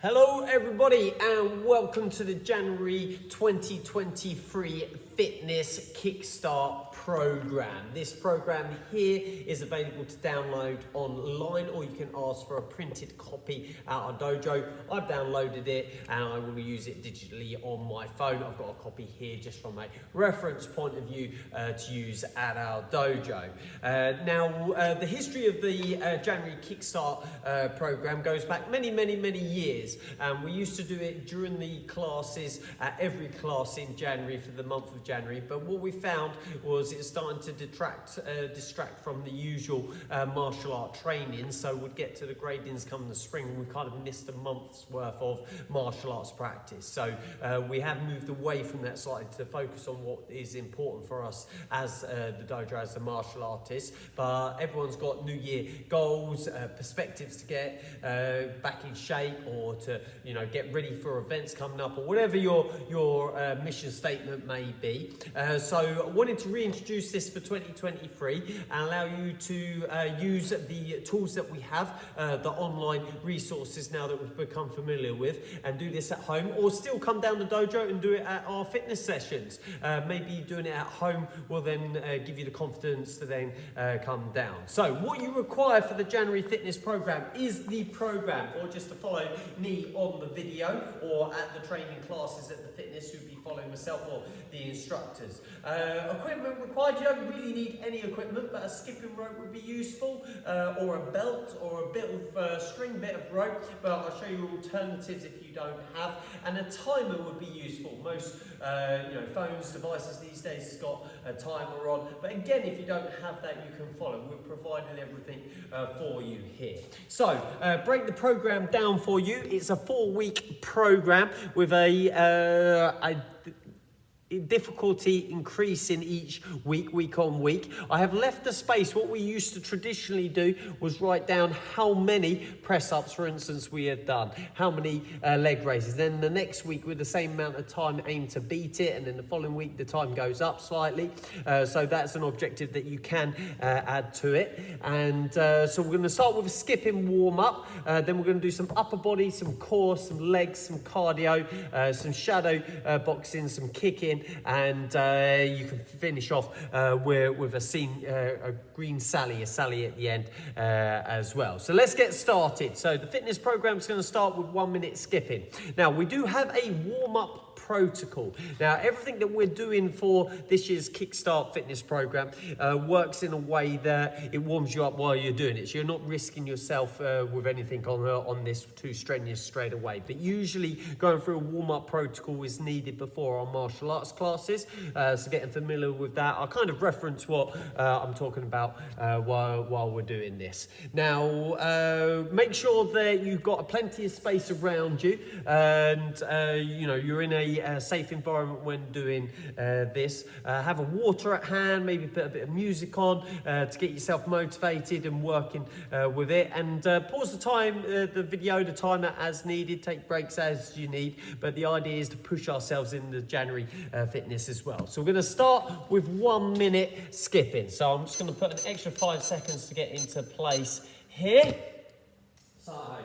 Hello everybody and welcome to the January 2023 Fitness Kickstart program. This program here is available to download online or you can ask for a printed copy at our dojo. I've downloaded it and I will use it digitally on my phone. I've got a copy here just from a reference point of view to use at our dojo. The history of the January Kickstart program goes back many years. We used to do it during the classes, every class in January for the month of January, but what we found was it's starting to distract from the usual martial art training, so we'd get to the gradings come the spring and we kind of missed a month's worth of martial arts practice. So we have moved away from that slightly to focus on what is important for us as the dojo, as the martial artists, but everyone's got New Year goals, perspectives to get back in shape or to get ready for events coming up or whatever your mission statement may be. So I wanted to reintroduce this for 2023 and allow you to use the tools that we have, the online resources now that we've become familiar with, and do this at home, or still come down the dojo and do it at our fitness sessions. Maybe doing it at home will then give you the confidence to then come down. So what you require for the January fitness program is the program, or just to follow me on the video or at the training classes at the fitness, who'd be following myself or the instructors. Equipment required, you don't really need any equipment, but a skipping rope would be useful, or a belt or a bit of string, bit of rope, but I'll show you alternatives if you don't have, and a timer would be useful. Most phones, devices these days has got a timer on, but again, if you don't have that, you can follow. We're providing everything for you here. So break the program down for you. It's a 4-week program with a difficulty increasing each week on week. I have left the space. What we used to traditionally do was write down how many press-ups, for instance, we had done, how many leg raises. Then the next week with the same amount of time aim to beat it, and then the following week the time goes up slightly. So that's an objective that you can add to it. And so we're going to start with a skipping warm-up, then we're going to do some upper body, some core, some legs, some cardio, some shadow boxing, some kicking, and you can finish off with a green sally, a sally at the end as well. So let's get started. So the fitness program is going to start with 1 minute skipping. Now we do have a warm-up protocol. Now everything that we're doing for this year's Kickstart fitness program works in a way that it warms you up while you're doing it, so you're not risking yourself with anything on this too strenuous straight away. But usually going through a warm-up protocol is needed before our martial arts classes, so getting familiar with that. I'll kind of reference what I'm talking about while we're doing this. Now make sure that you've got plenty of space around you, and you're in a safe environment when doing this. Have a water at hand, maybe put a bit of music on to get yourself motivated and working with it, and pause the video, the timer as needed, take breaks as you need, but the idea is to push ourselves in the January fitness as well. So we're going to start with 1 minute skipping. So I'm just going to put an extra 5 seconds to get into place here. So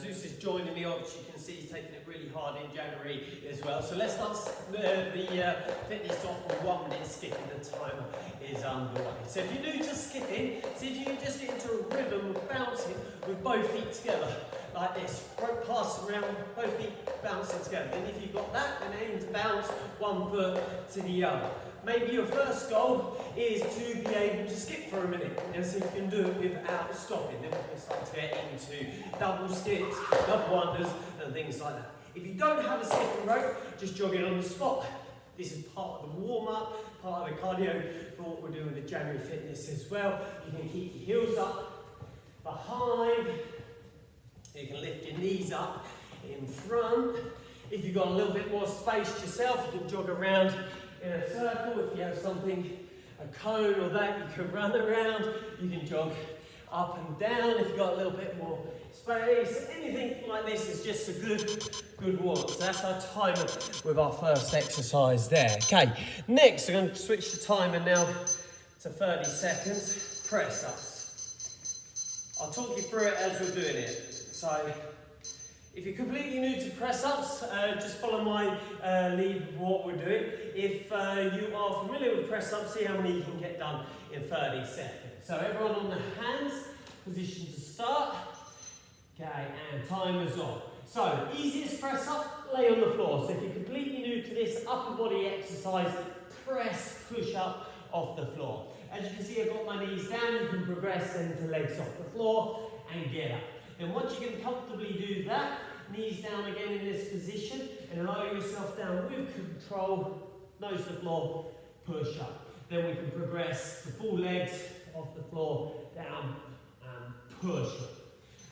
Zeus is joining me, obviously you can see he's taking it really hard in January as well. So let's start the fitness off with 1 minute skipping. The timer is underway. So if you're new to skipping, see if you can just get into a rhythm of bouncing with both feet together, like this. Rope passing around, both feet bouncing together. Then if you've got that, then aim to bounce one foot to the other. Maybe your first goal is to be able to skip for a minute and see if you can do it without stopping. Then we can start to get into double skips, double wonders, and things like that. If you don't have a skipping rope, just jogging on the spot. This is part of the warm-up, part of the cardio for what we're doing with the January fitness as well. You can keep your heels up behind. You can lift your knees up in front. If you've got a little bit more space yourself, you can jog around in a circle. If you have something, a cone or that, you can run around. You can jog up and down if you've got a little bit more space. Anything like this is just a good warm-up. So that's our timer with our first exercise there. Okay, next I'm going to switch the timer now to 30 seconds. Press ups. I'll talk you through it as we're doing it. So If you're completely new to press-ups, just follow my lead of what we're doing. If you are familiar with press-ups, see how many you can get done in 30 seconds. So everyone on the hands, position to start. Okay, and timer's off. So, easiest press-up, lay on the floor. So if you're completely new to this upper body exercise, press, push up off the floor. As you can see, I've got my knees down. You can progress then to legs off the floor and get up. Then once you can comfortably do that, knees down again in this position and lower yourself down with control, nose to the floor, push up. Then we can progress the full legs off the floor, down and push up.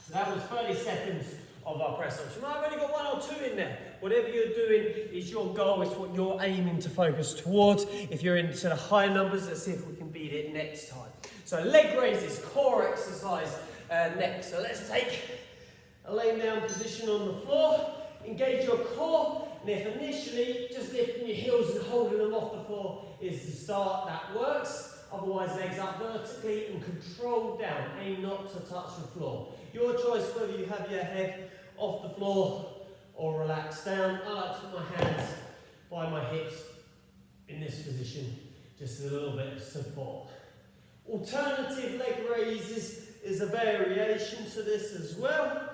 So that was 30 seconds of our press-ups. You might have only got 1 or 2 in there. Whatever you're doing is your goal, it's what you're aiming to focus towards. If you're into the higher numbers, let's see if we can beat it next time. So leg raises, core exercise next. So let's take a laying down position on the floor, engage your core, and if initially just lifting your heels and holding them off the floor is the start, that works. Otherwise, legs up vertically and control down. Aim not to touch the floor. Your choice whether you have your head off the floor or relax down. I like to put my hands by my hips in this position, just a little bit of support. Alternative leg raises is a variation to this as well.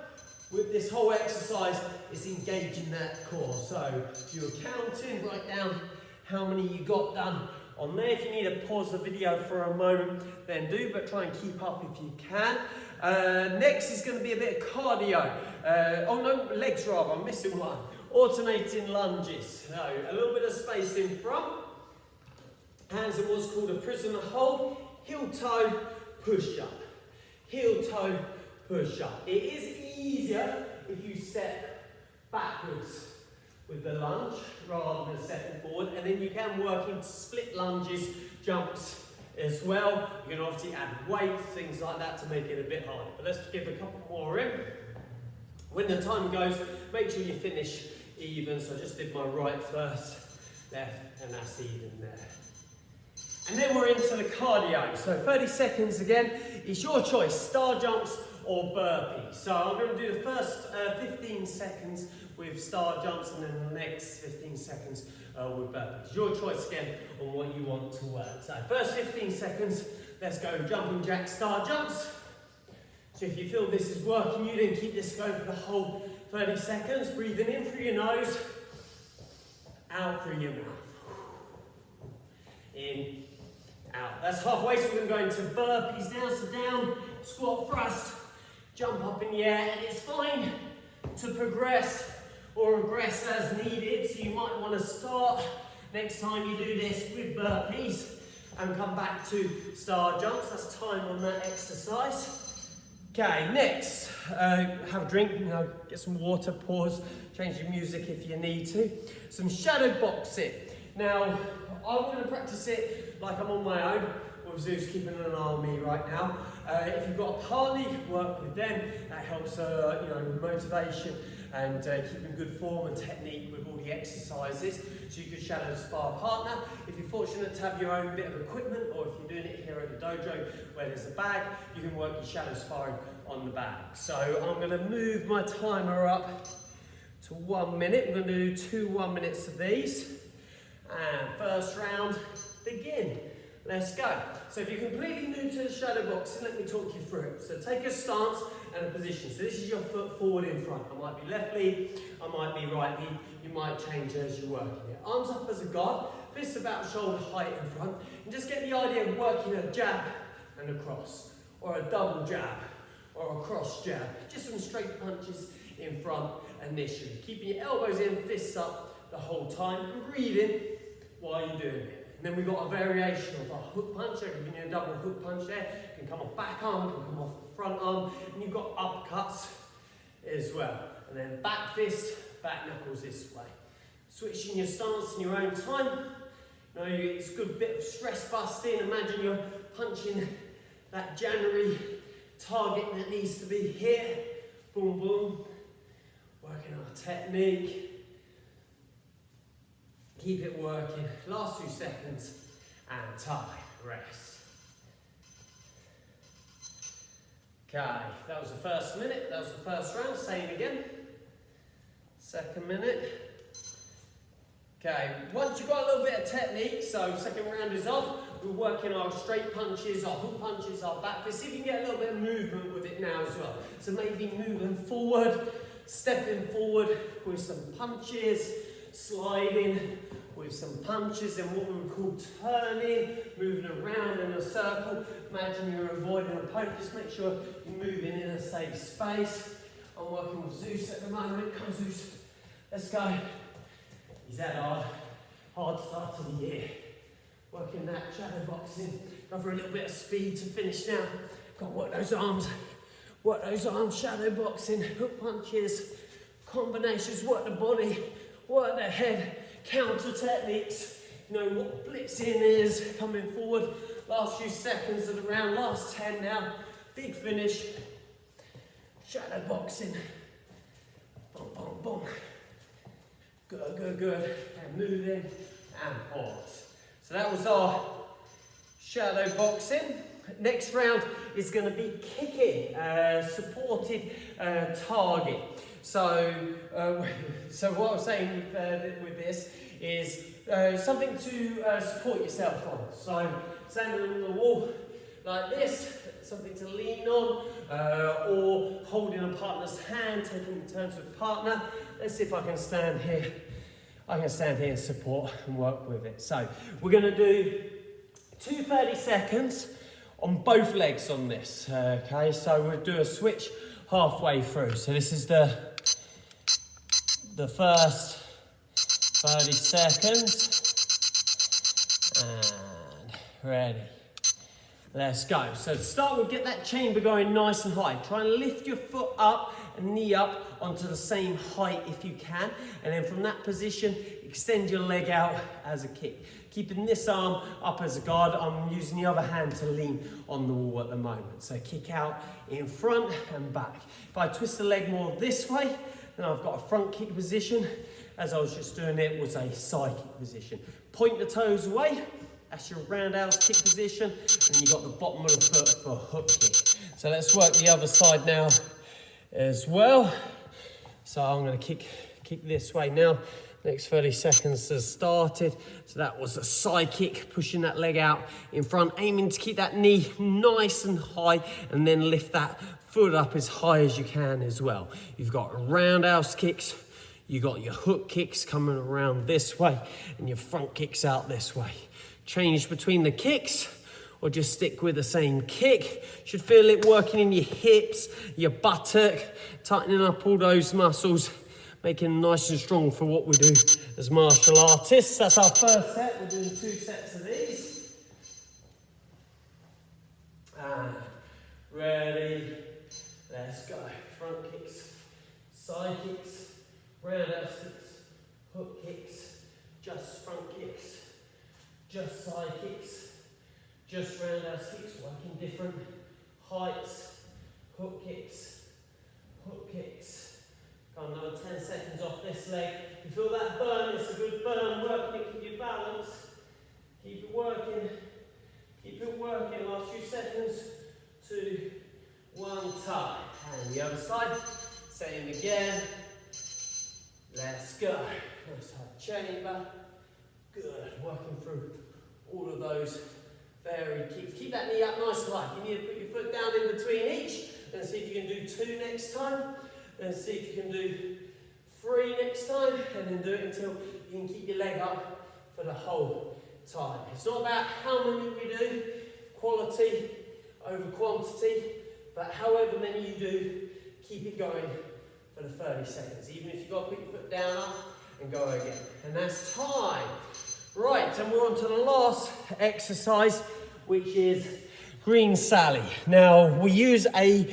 With this whole exercise, it's engaging that core. So if you're counting, write down how many you got done on there. If you need to pause the video for a moment, then do, but try and keep up if you can. Next is going to be a bit of cardio. Oh no, legs rather, I'm missing one. Alternating lunges. So a little bit of space in front. Hands in what's called a prisoner hold. Heel toe, push up. Heel toe, push up. It is easier if you step backwards with the lunge rather than stepping forward, and then you can work into split lunges, jumps as well. You can obviously add weights, things like that to make it a bit harder. But let's give a couple more in. When the time goes, make sure you finish even. So I just did my right first, left, and that's even there. And then we're into the cardio. So 30 seconds again. It's your choice, star jumps or burpees. So I'm going to do the first 15 seconds with star jumps and then the next 15 seconds with burpees. Your choice again on what you want to work. So first 15 seconds, let's go jumping jack star jumps. So if you feel this is working, you then keep this going for the whole 30 seconds. Breathing in through your nose, out through your mouth. In, out. That's halfway, so we're going to go into burpees now. So down, squat thrust, jump up in the air, and it's fine to progress or regress as needed. So you might want to start next time you do this with burpees and come back to star jumps. That's time on that exercise. Okay, next, have a drink, get some water, pause, change your music if you need to. Some shadow boxing. Now, I'm going to practice it like I'm on my own, with Zeus keeping an eye on me right now. If you've got a partner, you can work with them. That helps, motivation and keeping good form and technique with all the exercises. So you could shadow spar a partner. If you're fortunate to have your own bit of equipment, or if you're doing it here at the dojo where there's a bag, you can work your shadow sparring on the bag. So I'm going to move my timer up to 1 minute. We're going to do 2 1 minutes of these. And first round, begin. Let's go. So if you're completely new to the shadow boxing, let me talk you through it. So take a stance and a position. So this is your foot forward in front. I might be left lead, I might be right lead. You might change as you're working it. Arms up as a guard, fists about shoulder height in front. And just get the idea of working a jab and a cross, or a double jab, or a cross jab. Just some straight punches in front initially. Keeping your elbows in, fists up the whole time, and breathing while you're doing it. And then we've got a variation of a hook punch. I've given you a double hook punch there. It can come off back arm, can come off front arm, and you've got uppercuts as well. And then back fist, back knuckles this way. Switching your stance in your own time. You know, it's a good bit of stress busting. Imagine you're punching that January target that needs to be here. Boom, boom. Working on technique. Keep it working. Last 2 seconds and time. Rest. Okay, that was the first minute. That was the first round. Same again. Second minute. Okay, once you've got a little bit of technique, so second round is off, we're working our straight punches, our hook punches, our back fists. See if you can get a little bit of movement with it now as well. So maybe moving forward, stepping forward with some punches, sliding with some punches, and what we would call turning, moving around in a circle. Imagine you're avoiding an opponent, just make sure you're moving in a safe space. I'm working with Zeus at the moment. Come Zeus, let's go. He's had hard start to the year. Working that shadow boxing. Go for a little bit of speed to finish now. Got to work those arms, shadow boxing, hook punches, combinations, work the body, work the head, counter techniques. You know what blitzing is, coming forward. Last few seconds of the round, last 10 now. Big finish. Shadow boxing. Boom, boom, boom. Good, good, good. And moving and pause. So that was our shadow boxing. Next round is going to be kicking, supported target. So what I'm saying with this is something to support yourself on. So standing on the wall like this, something to lean on, or holding a partner's hand, taking turns with partner. Let's see if I can stand here. I can stand here and support and work with it. So we're going to do 2 30 seconds on both legs on this. Okay, so we'll do a switch halfway through. So this is the first 30 seconds. And ready. Let's go. So to start with, get that chamber going nice and high. Try and lift your foot up and knee up onto the same height if you can. And then from that position, extend your leg out as a kick. Keeping this arm up as a guard, I'm using the other hand to lean on the wall at the moment. So kick out in front and back. If I twist the leg more this way, then I've got a front kick position. As I was just doing, it was a side kick position. Point the toes away. That's your roundhouse kick position, and you've got the bottom of the foot for a hook kick. So let's work the other side now as well. So I'm going to kick this way now. Next 30 seconds has started. So that was a side kick, pushing that leg out in front, aiming to keep that knee nice and high, and then lift that foot up as high as you can as well. You've got roundhouse kicks, you've got your hook kicks coming around this way, and your front kicks out this way. Change between the kicks, or just stick with the same kick. Should feel it working in your hips, your buttock, tightening up all those muscles, making them nice and strong for what we do as martial artists. That's our first set. We're doing 2 sets of these. And ready, let's go. Front kicks, side kicks, roundhouse kicks, hook kicks, just front kicks, just side kicks, just roundhouse kicks, working different heights, hook kicks, Got another 10 seconds off this leg. You feel that burn, it's a good burn, working it, keep your balance, keep it working, last few seconds, 2, 1, tie. And the other side, same again, let's go. Nice high chamber, good, working through all of those varied kicks. Keep that knee up nice and high. You need to put your foot down in between each, and see if you can do 2 next time. Then see if you can do 3 next time, and then do it until you can keep your leg up for the whole time. It's not about how many we do, quality over quantity, but however many you do, keep it going for the 30 seconds. Even if you've got to put your foot down up and go again. And that's time. Right, and we're on to the last exercise, which is Green Sally. Now, we use a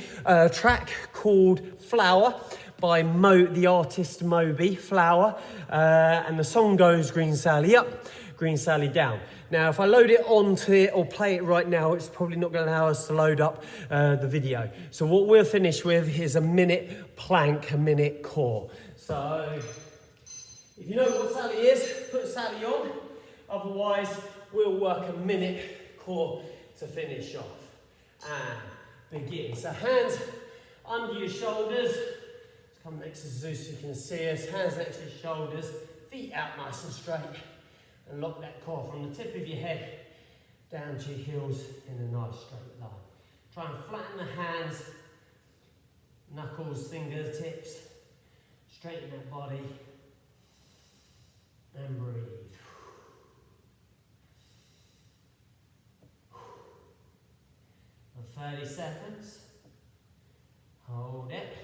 track called Flower by the artist Moby, Flower, and the song goes Green Sally up, Green Sally down. Now, if I load it onto it or play it right now, it's probably not going to allow us to load up the video. So what we'll finish with is a minute plank, a minute core. So, if you know what Sally is, put Sally on. Otherwise, we'll work a minute core to finish off. And begin. So hands under your shoulders. Just Come next to Zeus so you can see us. Hands next to your shoulders. Feet out nice and straight. And lock that core from the tip of your head down to your heels in a nice straight line. Try and flatten the hands, knuckles, fingertips. Straighten that body. And breathe. For 30 seconds. Hold it.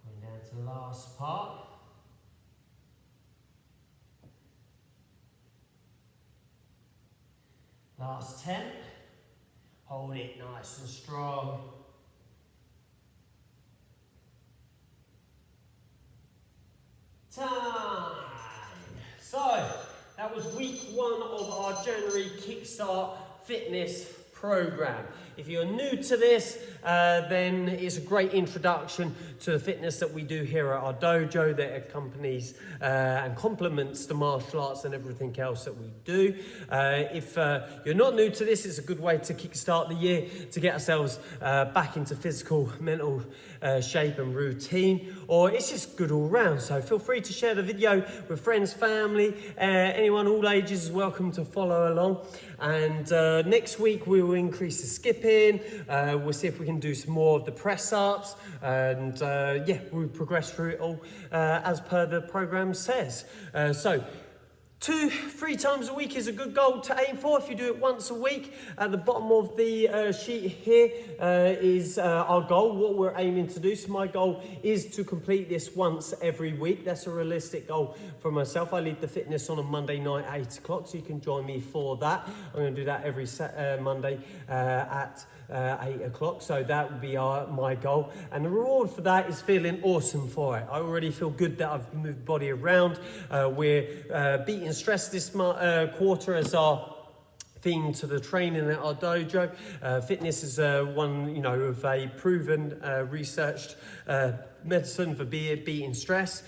Going down to the last part. Last 10. Hold it nice and strong. Time. So, that was week 1 of our January Kickstart Fitness program. If you're new to this, then it's a great introduction to the fitness that we do here at our dojo that accompanies and complements the martial arts and everything else that we do. If you're not new to this, it's a good way to kickstart the year to get ourselves back into physical, mental shape and routine, or it's just good all round. So feel free to share the video with friends, family, anyone all ages is welcome to follow along. And next week we will increase the skipping. We'll see if we can do some more of the press ups, and yeah, we'll progress through it all as per the program says. So 2-3 times a week is a good goal to aim for. If you do it once a week, at the bottom of the sheet here is our goal, what we're aiming to do. So my goal is to complete this once every week. That's a realistic goal for myself. I lead the fitness on a Monday night at 8 o'clock, so you can join me for that. I'm going to do that every Monday at 8 o'clock, so that would be my goal, and the reward for that is feeling awesome for it. I already feel good that I've moved the body around. We're beating stress this quarter as our theme to the training at our dojo. Fitness is one, of a proven, researched medicine for beating stress.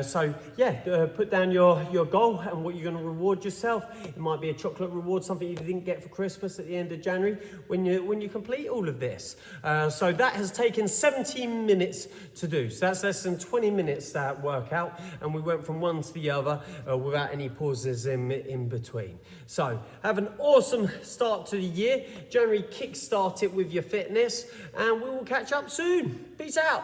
So yeah, put down your goal and what you're going to reward yourself. It might be a chocolate reward, something you didn't get for Christmas at the end of January when you complete all of this. So that has taken 17 minutes to do. So that's less than 20 minutes, that workout, and we went from one to the other without any pauses in between. So have an awesome start to the year. January, kickstart it with your fitness, and we will catch up soon. Peace out.